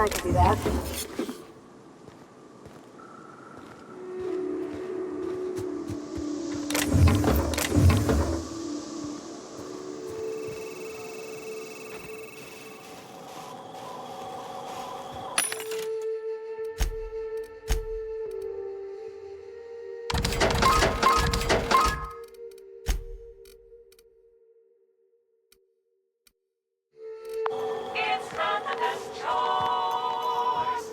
I can do that. It's Ramadan chores.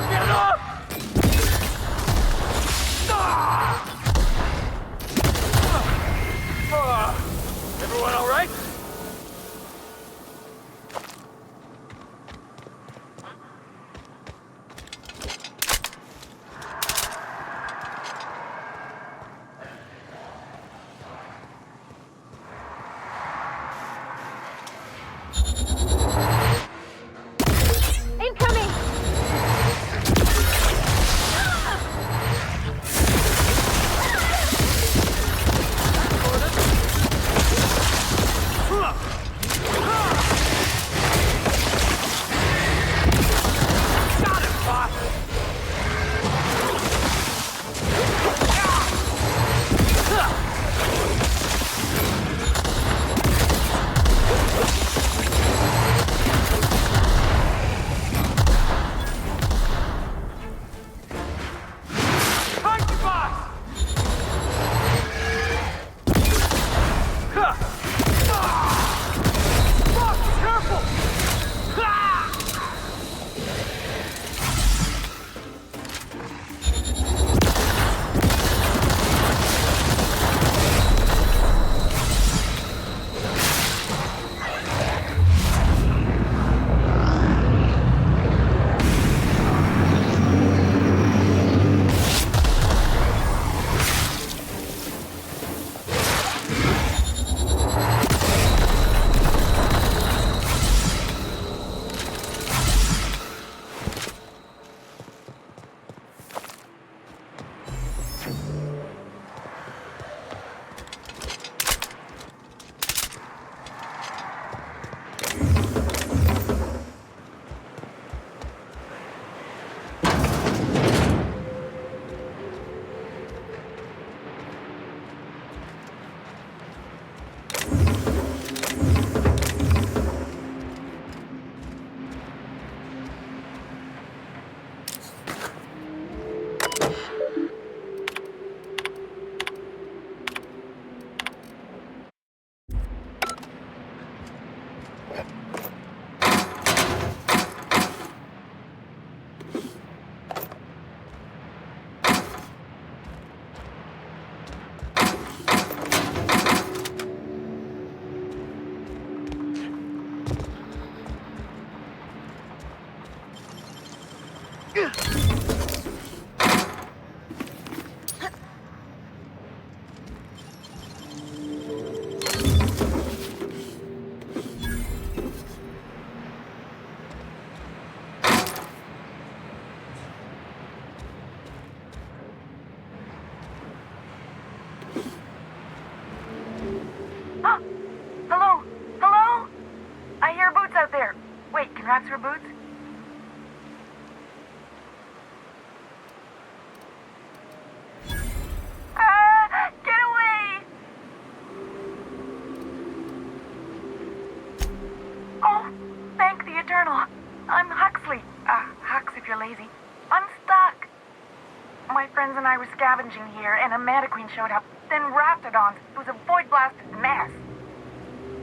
Get it off! Everyone all right? Incoming! Got it, boss! Punch you, boss! Boss, careful! Hello? Hello? I hear boots out there. Wait, can rats hear boots? Get away! Oh, thank the Eternal. I'm Huxley. Hux if you're lazy. I'm stuck. My friends and I were scavenging here, and a Mantiqueen showed up. Then Raptidons. It was a void-blasted mess.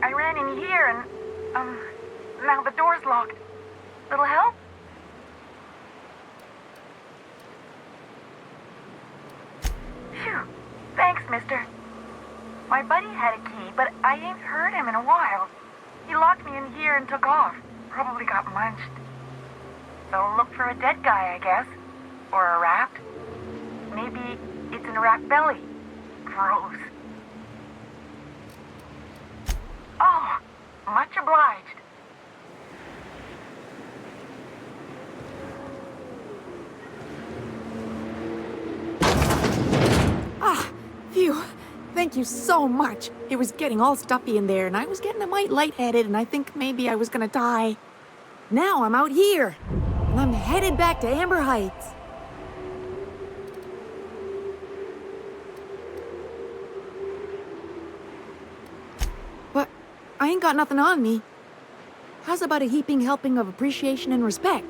I ran in here and, now the door's locked. Little help? Phew. Thanks, mister. My buddy had a key, but I ain't heard him in a while. He locked me in here and took off. Probably got munched. So look for a dead guy, I guess. Or a rat. Maybe it's in a rat belly. Gross. Oh, much obliged. Ah, phew. Thank you so much. It was getting all stuffy in there, and I was getting a mite lightheaded, and I think maybe I was gonna die. Now I'm out here, and I'm headed back to Amber Heights. But I ain't got nothing on me. How's about a heaping helping of appreciation and respect?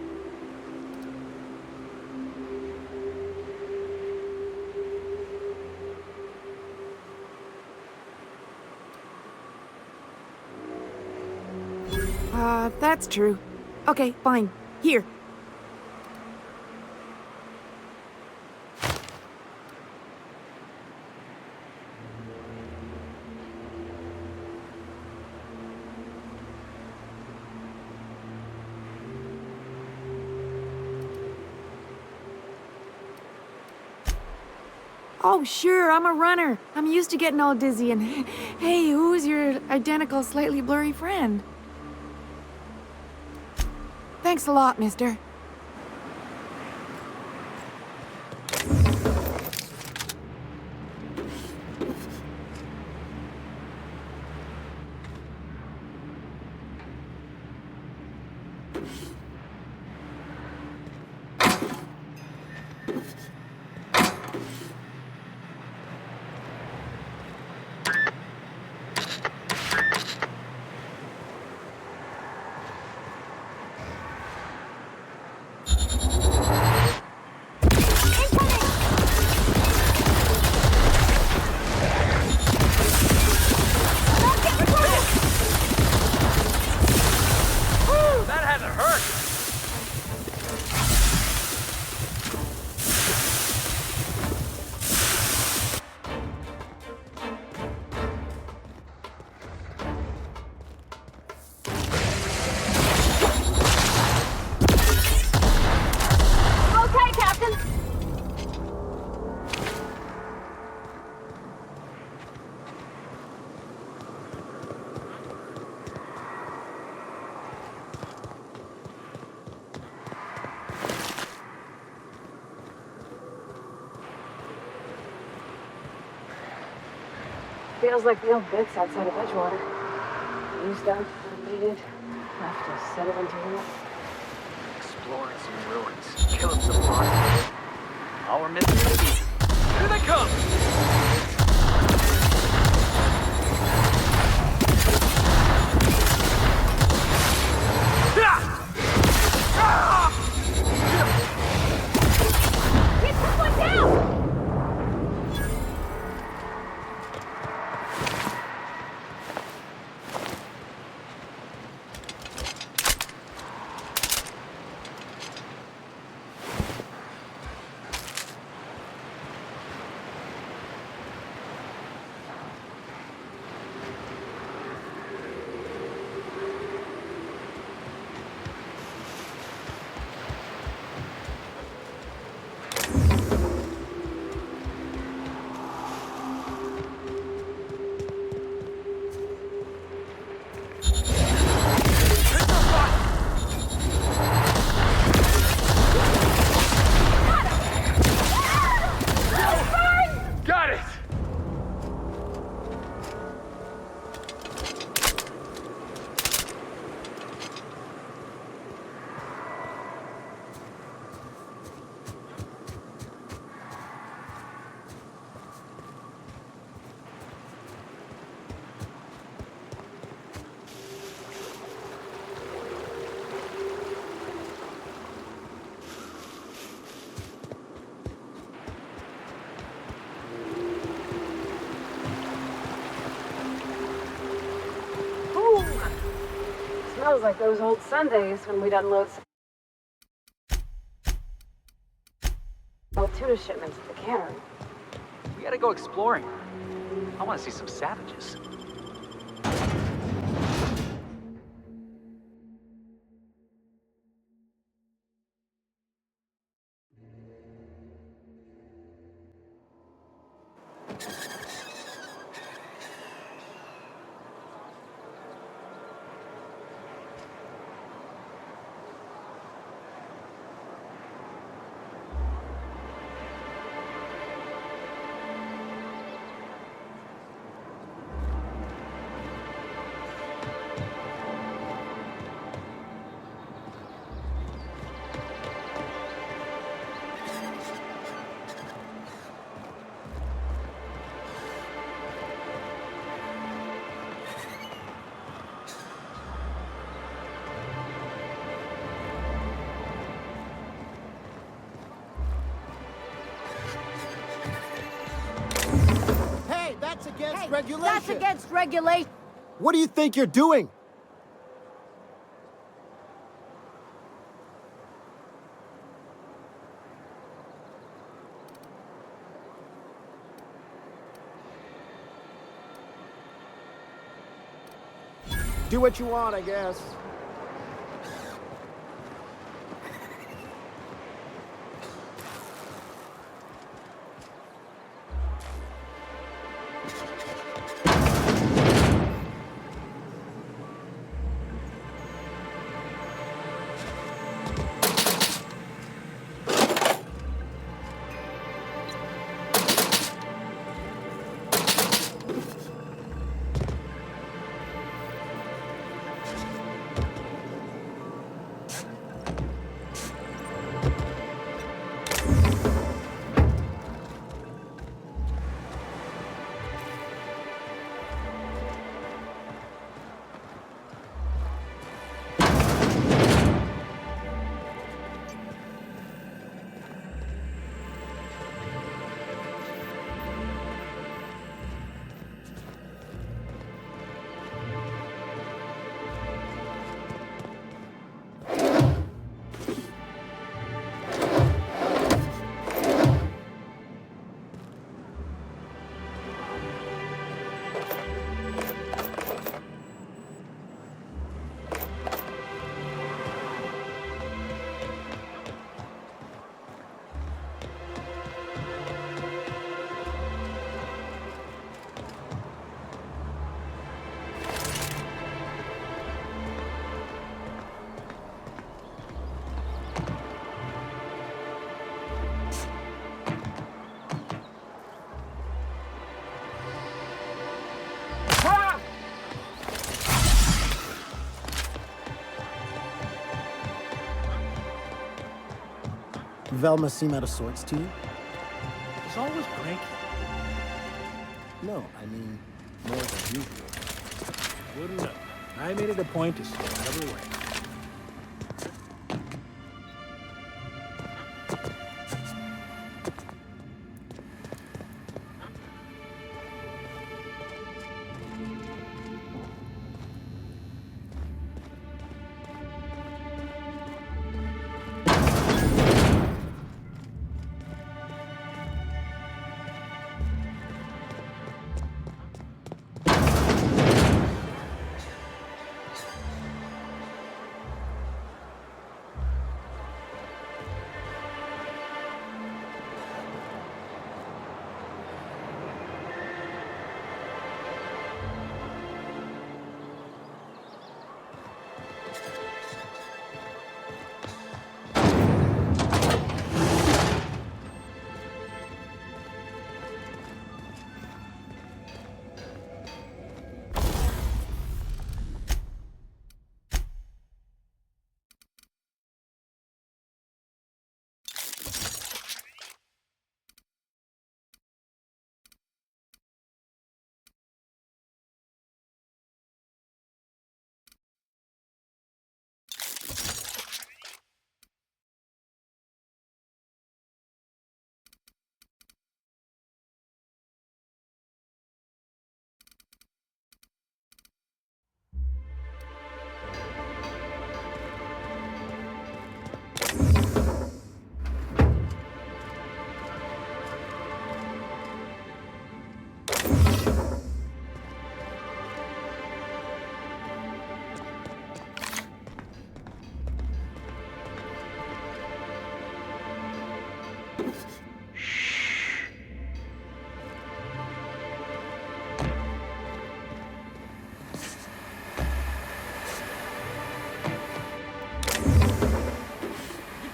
That's true. Okay, fine. Here. Oh, sure, I'm a runner. I'm used to getting all dizzy and... Hey, who's your identical, slightly blurry friend? Thanks a lot, mister. That had to hurt! Okay, Captain. Feels like the old bits outside of Edgewater. Used up, unneeded, left to settle into ruin. Exploring some ruins, killing some monsters. All we're missing is these. Here they come! We took one down! Got it! Ooh! Smells like those old Sundays when we'd unload some old tuna shipments at the cannery. We gotta go exploring. I wanna see some savages. That's against regulation. That's against regulation. What do you think you're doing? Do what you want, I guess. Velma seem out of sorts to you? She's always cranky. No, I mean, more than usual. Wouldn't know. I made it a point to stay out of her way.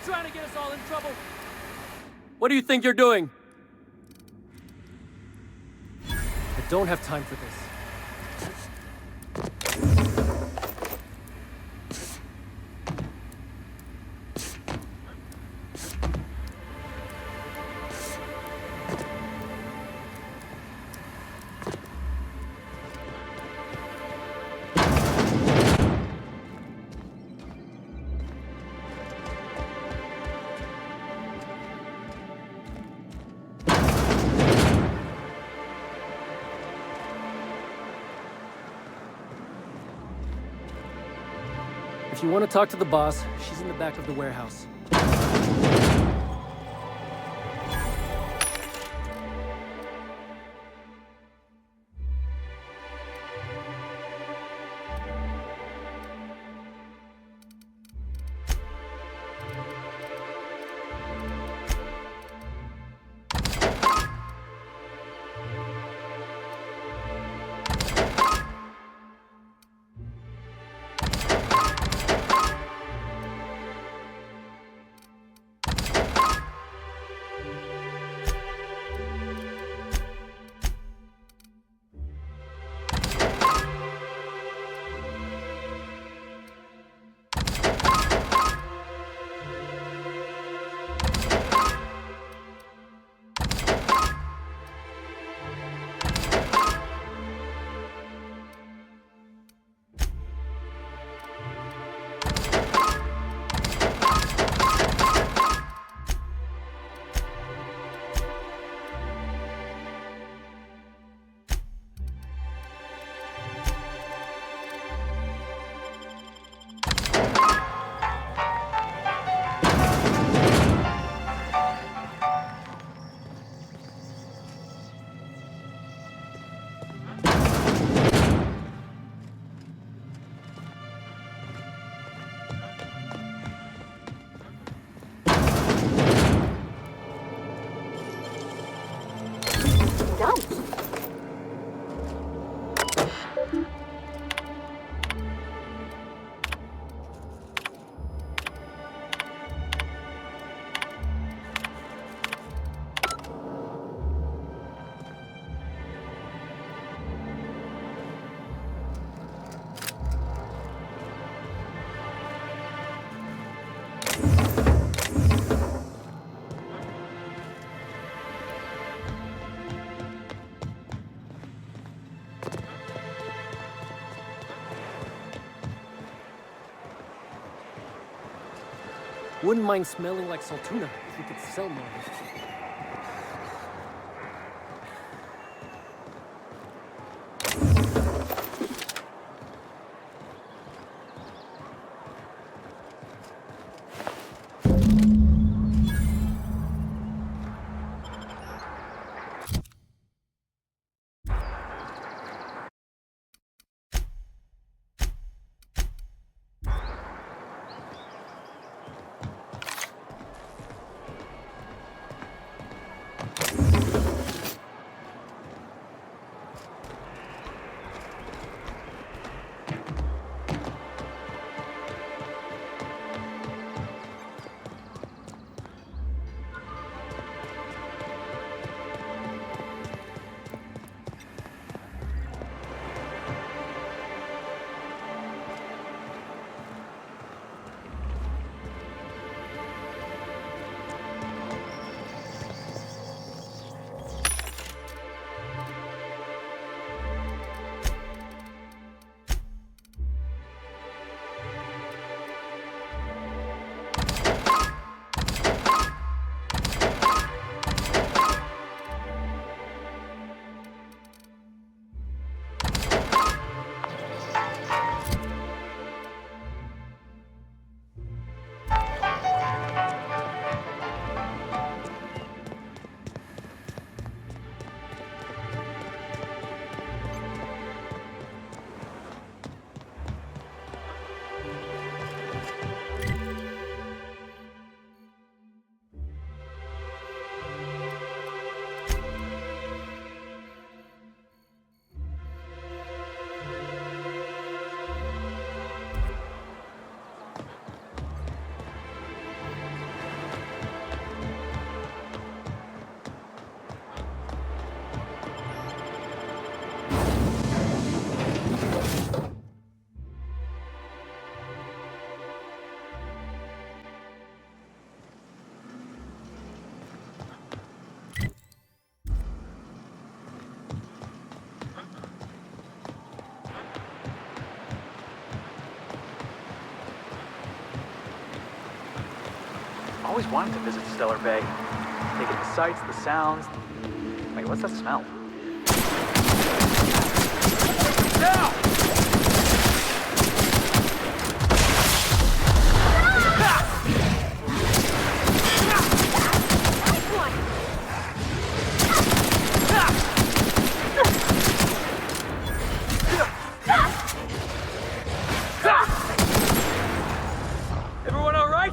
Trying to get us all in trouble. What do you think you're doing? I don't have time for this. If you want to talk to the boss, she's in the back of the warehouse. Wouldn't mind smelling like Saltuna if we could sell more. Always wanted to visit Stellar Bay. Take in the sights, the sounds. Wait, what's that smell? Everyone all right?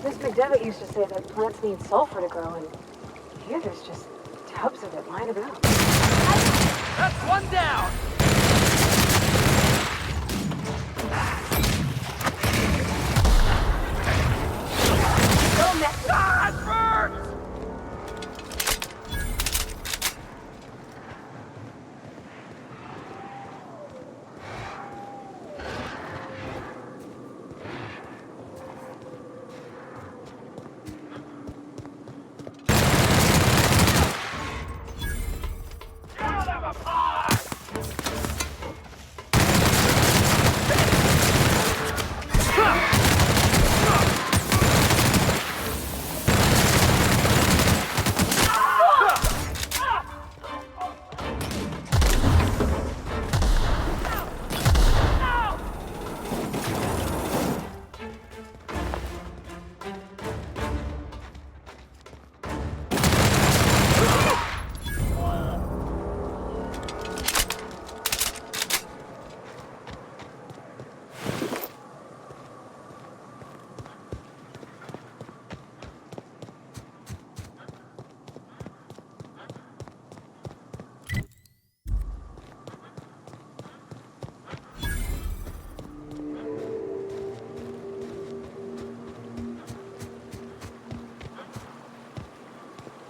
Miss McDevitt used to say that plants need sulfur to grow, and here there's just tubs of it lying about. That's one down! Don't mess with Ah, it burns!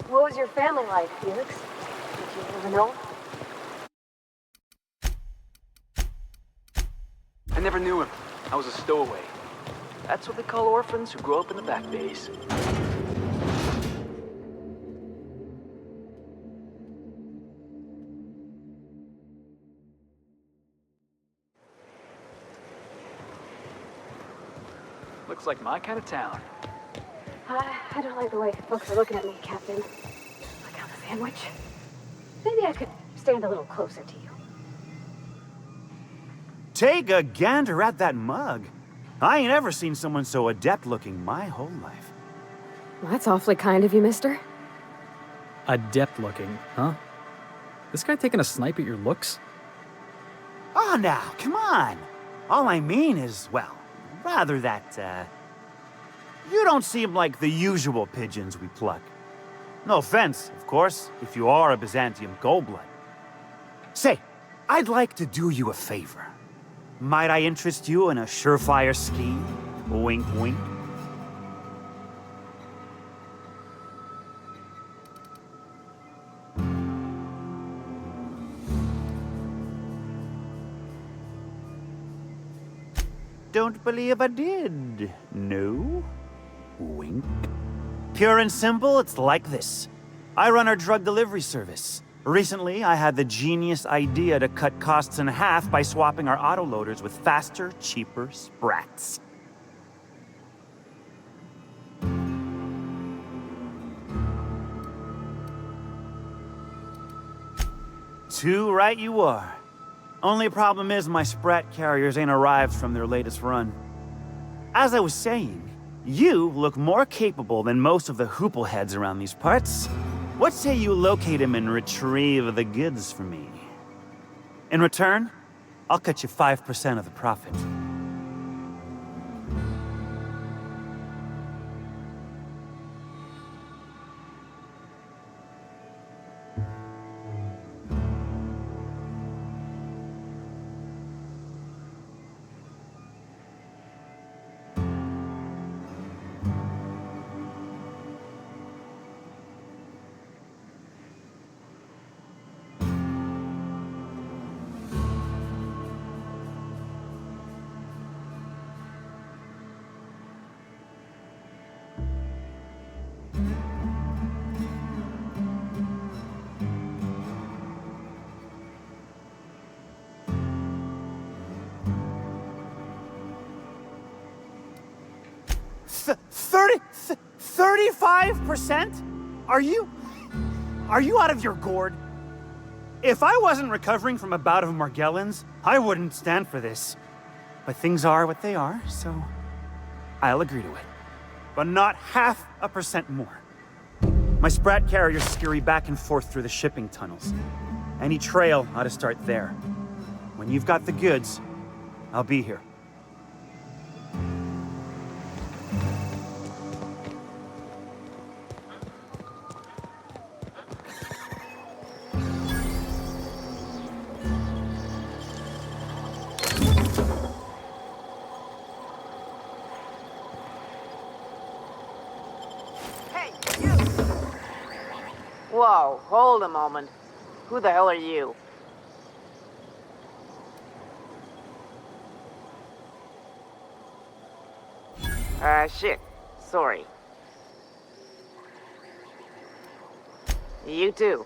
What was your family like, Felix? Did you ever know? I never knew him. I was a stowaway. That's what they call orphans who grow up in the back bays. Looks like my kind of town. I don't like the way folks are looking at me, Captain. Like I'm a sandwich. Maybe I could stand a little closer to you. Take a gander at that mug. I ain't ever seen someone so adept-looking my whole life. Well, that's awfully kind of you, mister. Adept looking, huh? This guy taking a snipe at your looks? Oh, now, come on. All I mean is, well, rather that, you don't seem like the usual pigeons we pluck. No offense, of course, if you are a Byzantium goldblood. Say, I'd like to do you a favor. Might I interest you in a surefire scheme? Wink, wink. Don't believe I did. No? Wink. Pure and simple, it's like this. I run our drug delivery service. Recently, I had the genius idea to cut costs in half by swapping our autoloaders with faster, cheaper sprats. Too right you are. Only problem is my sprat carriers ain't arrived from their latest run. As I was saying, you look more capable than most of the hoople heads around these parts. What say you locate him and retrieve the goods for me? In return, I'll cut you 5% of the profit. Th 35%? Are you out of your gourd? If I wasn't recovering from a bout of Margellans, I wouldn't stand for this. But things are what they are, so I'll agree to it. But not 0.5% more. My sprat carriers scurry back and forth through the shipping tunnels. Any trail ought to start there. When you've got the goods, I'll be here. Hey, you! Whoa, hold a moment. Who the hell are you? Shit. Sorry. You too.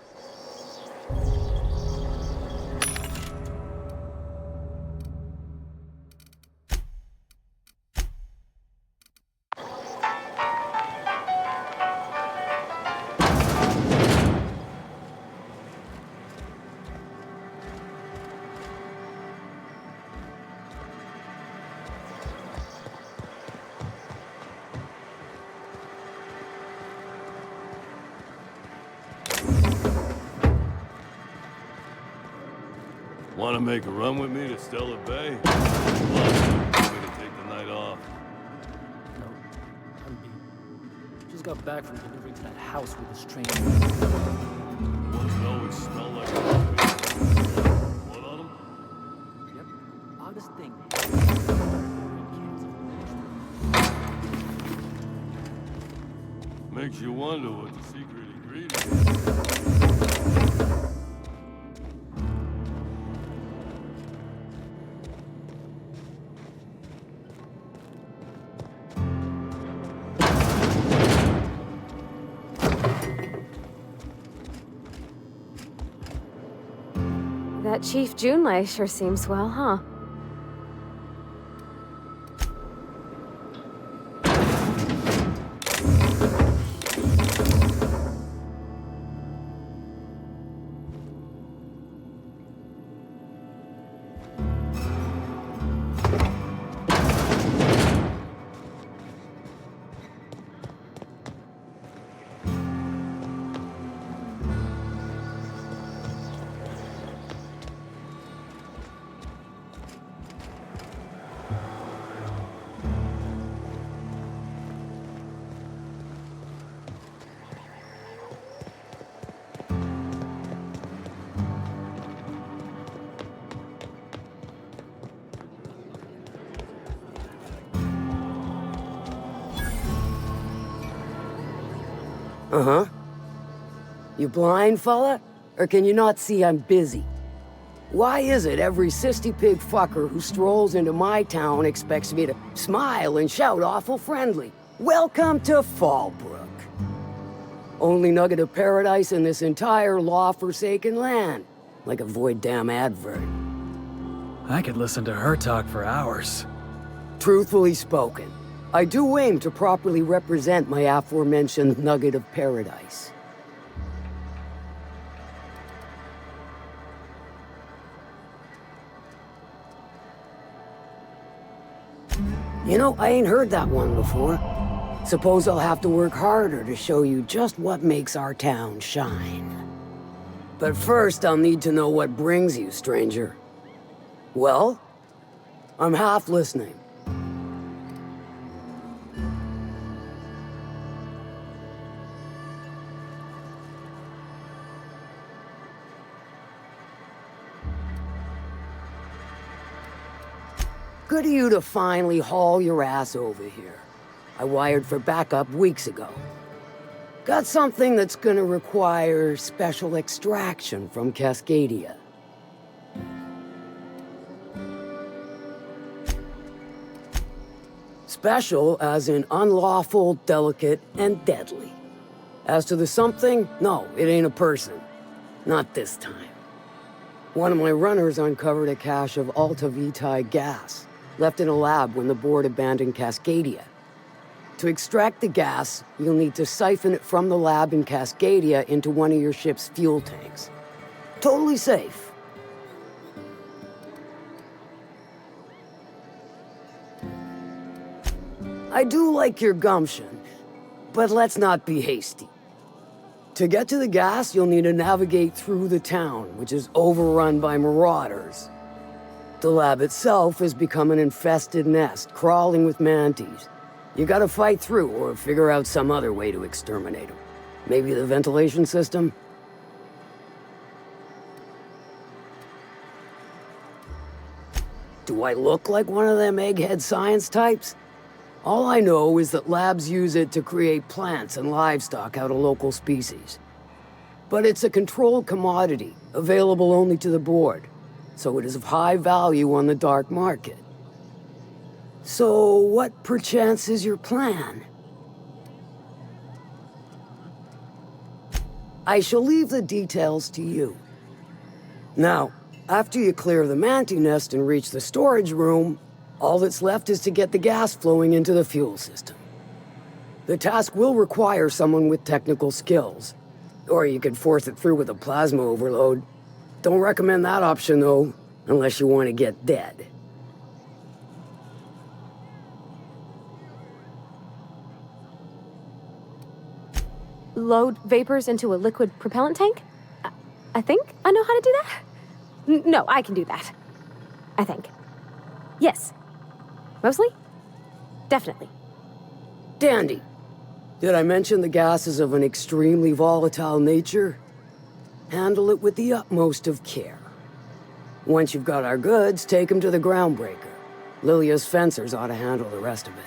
Want to make a run with me to Stellar Bay? I'm going to take the night off. No, I'm beat. Just got back from delivering to that house with this train. Ones always smell like what on them? Yep, oddest thing. Makes you wonder what the secret ingredient is. That Chief Junlei sure seems well, huh? Uh-huh. You blind, fella? Or can you not see I'm busy? Why is it every sissy pig fucker who strolls into my town expects me to smile and shout awful friendly? Welcome to Fallbrook. Only nugget of paradise in this entire law-forsaken land. Like a void damn advert. I could listen to her talk for hours. Truthfully spoken, I do aim to properly represent my aforementioned nugget of paradise. You know, I ain't heard that one before. Suppose I'll have to work harder to show you just what makes our town shine. But first, I'll need to know what brings you, stranger. Well, I'm half listening. Good of you to finally haul your ass over here. I wired for backup weeks ago. Got something that's gonna require special extraction from Cascadia. Special as in unlawful, delicate, and deadly. As to the something, no, it ain't a person. Not this time. One of my runners uncovered a cache of Alta Vitae gas, left in a lab when the board abandoned Cascadia. To extract the gas, you'll need to siphon it from the lab in Cascadia into one of your ship's fuel tanks. Totally safe. I do like your gumption, but let's not be hasty. To get to the gas, you'll need to navigate through the town, which is overrun by marauders. The lab itself has become an infested nest, crawling with mantis. You gotta fight through or figure out some other way to exterminate them. Maybe the ventilation system? Do I look like one of them egghead science types? All I know is that labs use it to create plants and livestock out of local species. But it's a controlled commodity, available only to the board, so it is of high value on the dark market. So, what perchance is your plan? I shall leave the details to you. Now, after you clear the Manti nest and reach the storage room, all that's left is to get the gas flowing into the fuel system. The task will require someone with technical skills, or you could force it through with a plasma overload. Don't recommend that option, though, unless you want to get dead. Load vapors into a liquid propellant tank? I think I know how to do that. No, I can do that. I think. Yes. Mostly? Definitely. Dandy. Did I mention the gas is of an extremely volatile nature? Handle it with the utmost of care. Once you've got our goods, take them to the groundbreaker. Lilia's fencers ought to handle the rest of it.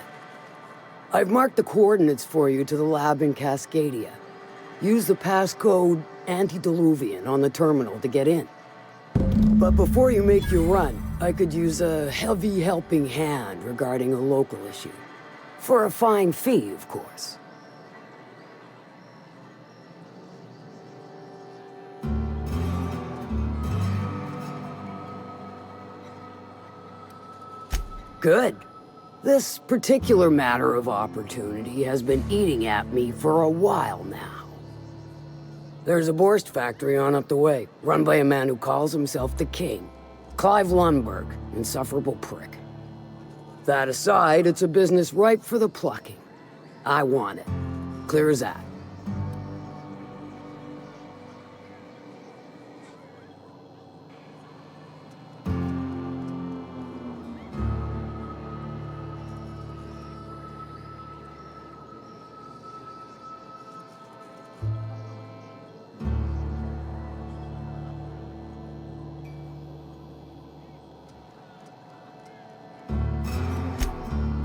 I've marked the coordinates for you to the lab in Cascadia. Use the passcode Antediluvian on the terminal to get in. But before you make your run, I could use a heavy helping hand regarding a local issue. For a fine fee, of course. Good. This particular matter of opportunity has been eating at me for a while now. There's a Borst factory on up the way, run by a man who calls himself the King. Clive Lundberg, insufferable prick. That aside, it's a business ripe for the plucking. I want it. Clear as that.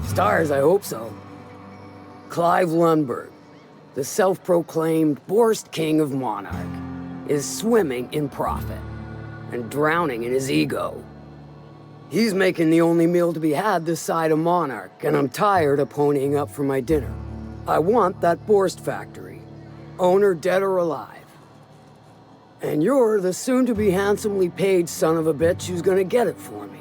Stars, I hope so. Clive Lundberg, the self-proclaimed Borst King of Monarch, is swimming in profit and drowning in his ego. He's making the only meal to be had this side of Monarch, and I'm tired of ponying up for my dinner. I want that Borst factory, owner dead or alive. And you're the soon-to-be handsomely paid son of a bitch who's gonna get it for me.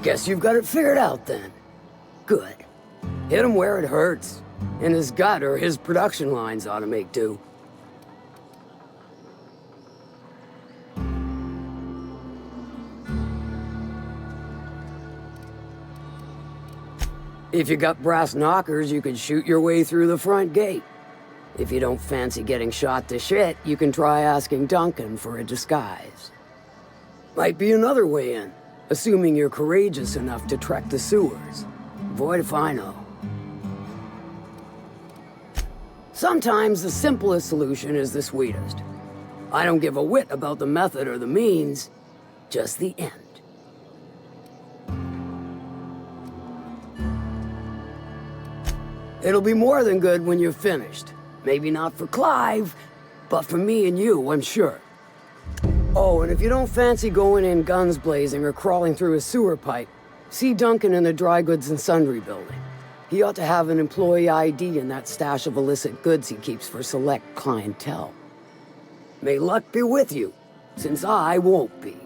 Guess you've got it figured out then. Good. Hit him where it hurts. In his gut or his production lines ought to make do. If you got brass knockers, you can shoot your way through the front gate. If you don't fancy getting shot to shit, you can try asking Duncan for a disguise. Might be another way in, assuming you're courageous enough to trek the sewers. Void if I know. Sometimes the simplest solution is the sweetest. I don't give a whit about the method or the means, just the end. It'll be more than good when you're finished. Maybe not for Clive, but for me and you, I'm sure. Oh, and if you don't fancy going in guns blazing or crawling through a sewer pipe, see Duncan in the Dry Goods and Sundry building. He ought to have an employee ID in that stash of illicit goods he keeps for select clientele. May luck be with you, since I won't be.